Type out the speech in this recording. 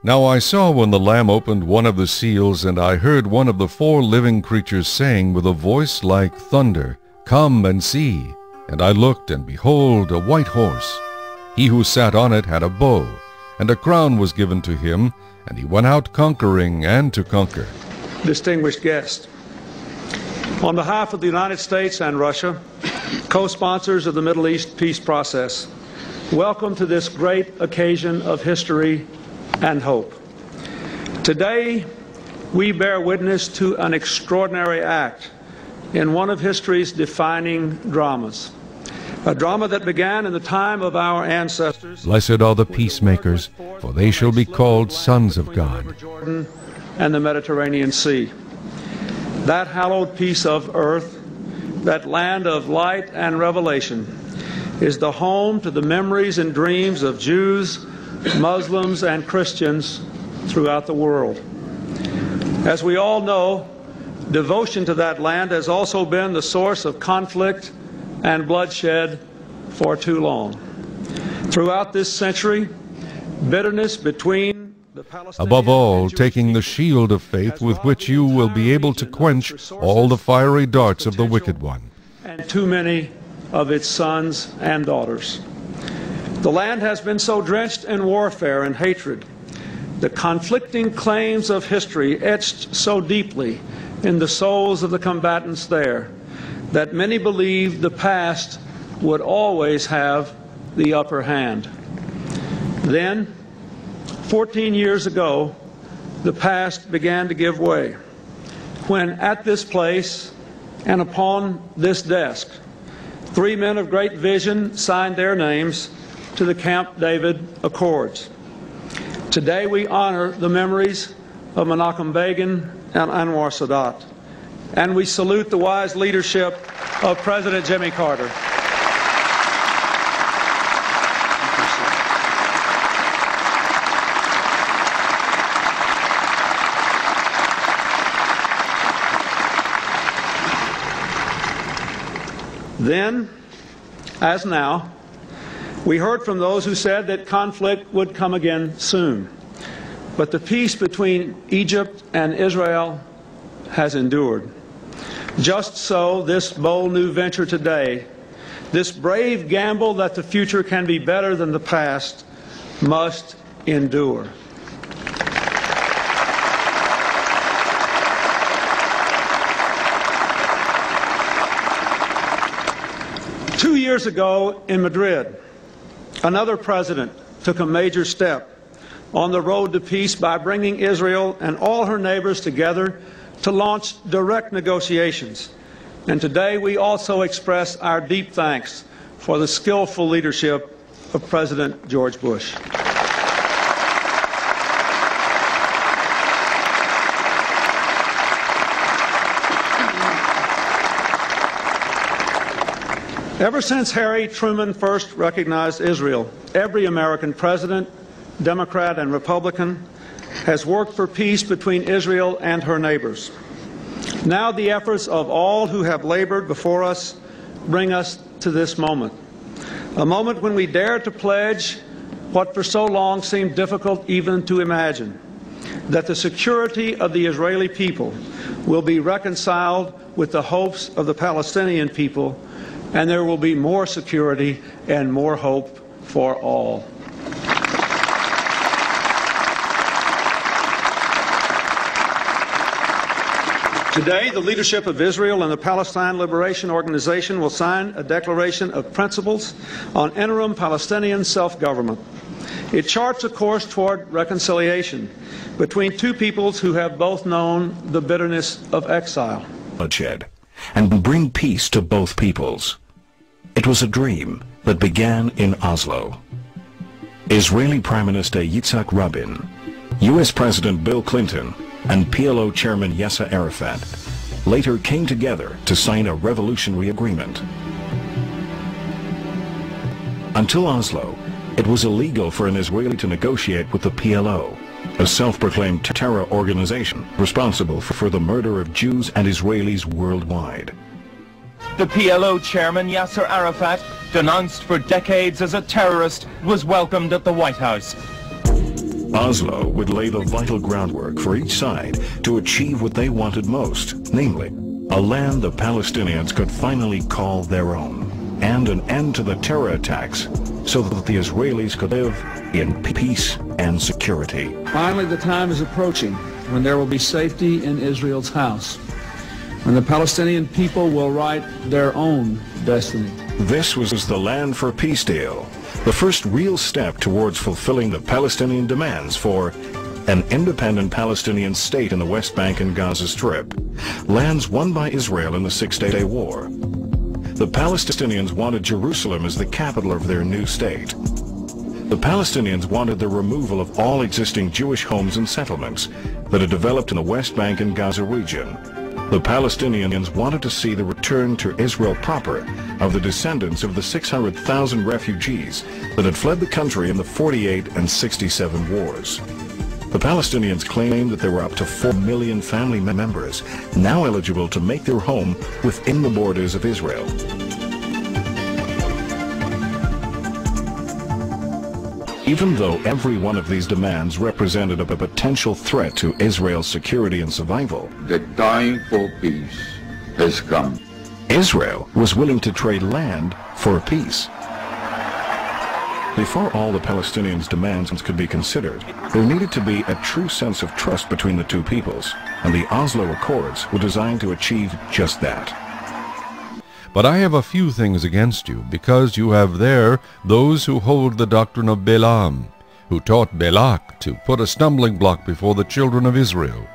Now I saw when the Lamb opened one of the seals, and I heard one of the four living creatures saying with a voice like thunder, "Come and see." And I looked, and behold, a white horse. He who sat on it had a bow, and a crown was given to him, and he went out conquering and to conquer. Distinguished guests, on behalf of the United States and Russia, co-sponsors of the Middle East peace process, welcome to this great occasion of history and hope. Today, we bear witness to an extraordinary act in one of history's defining dramas, a drama that began in the time of our ancestors. Blessed are the peacemakers, for they shall be called sons of God. Jordan and the Mediterranean Sea. That hallowed piece of earth, that land of light and revelation, is the home to the memories and dreams of Jews, Muslims, and Christians throughout the world. As we all know, devotion to that land has also been the source of conflict and bloodshed for too long. Throughout this century, bitterness between the Palestinians Above all, and Jewish taking the people shield of faith has with robbed which the you will be entire able to region of quench its all the resources, fiery darts of the potential, wicked one. and too many of its sons and daughters. The land has been so drenched in warfare and hatred, the conflicting claims of history etched so deeply in the souls of the combatants there, that many believed the past would always have the upper hand. Then, 14 years ago, the past began to give way, when at this place and upon this desk, three men of great vision signed their names to the Camp David Accords. Today we honor the memories of Menachem Begin and Anwar Sadat, and we salute the wise leadership of President Jimmy Carter. Then, as now, we heard from those who said that conflict would come again soon. But the peace between Egypt and Israel has endured. Just so, this bold new venture today, this brave gamble that the future can be better than the past, must endure. Two years ago in Madrid, another president took a major step on the road to peace by bringing Israel and all her neighbors together to launch direct negotiations. And today we also express our deep thanks for the skillful leadership of President George Bush. Ever since Harry Truman first recognized Israel, every American president, Democrat and Republican, has worked for peace between Israel and her neighbors. Now the efforts of all who have labored before us bring us to this moment, a moment when we dare to pledge what for so long seemed difficult even to imagine, that the security of the Israeli people will be reconciled with the hopes of the Palestinian people, and there will be more security and more hope for all. Today, the leadership of Israel and the Palestine Liberation Organization will sign a declaration of principles on interim Palestinian self-government. It charts a course toward reconciliation between two peoples who have both known the bitterness of exile. Bloodshed, and bring peace to both peoples. It was a dream that began in Oslo. Israeli Prime Minister Yitzhak Rabin, U.S. President Bill Clinton, and PLO Chairman Yasser Arafat later came together to sign a revolutionary agreement. Until Oslo, it was illegal for an Israeli to negotiate with the PLO, a self-proclaimed terror organization responsible for the murder of Jews and Israelis worldwide. The PLO chairman Yasser Arafat, denounced for decades as a terrorist, was welcomed at the White House. Oslo would lay the vital groundwork for each side to achieve what they wanted most, namely, a land the Palestinians could finally call their own, and an end to the terror attacks so that the Israelis could live in peace and security. Finally, the time is approaching when there will be safety in Israel's house, when the Palestinian people will write their own destiny. This was the Land for Peace deal, the first real step towards fulfilling the Palestinian demands for an independent Palestinian state in the West Bank and Gaza Strip, lands won by Israel in the Six-Day War. The Palestinians wanted Jerusalem as the capital of their new state. The Palestinians wanted the removal of all existing Jewish homes and settlements that had developed in the West Bank and Gaza region. The Palestinians wanted to see the return to Israel proper of the descendants of the 600,000 refugees that had fled the country in the 48 and 67 wars. The Palestinians claimed that there were up to 4 million family members now eligible to make their home within the borders of Israel. Even though every one of these demands represented a potential threat to Israel's security and survival, the time for peace has come. Israel was willing to trade land for peace. Before all the Palestinians' demands could be considered, there needed to be a true sense of trust between the two peoples, and the Oslo Accords were designed to achieve just that. But I have a few things against you, because you have there those who hold the doctrine of Balaam, who taught Balak to put a stumbling block before the children of Israel,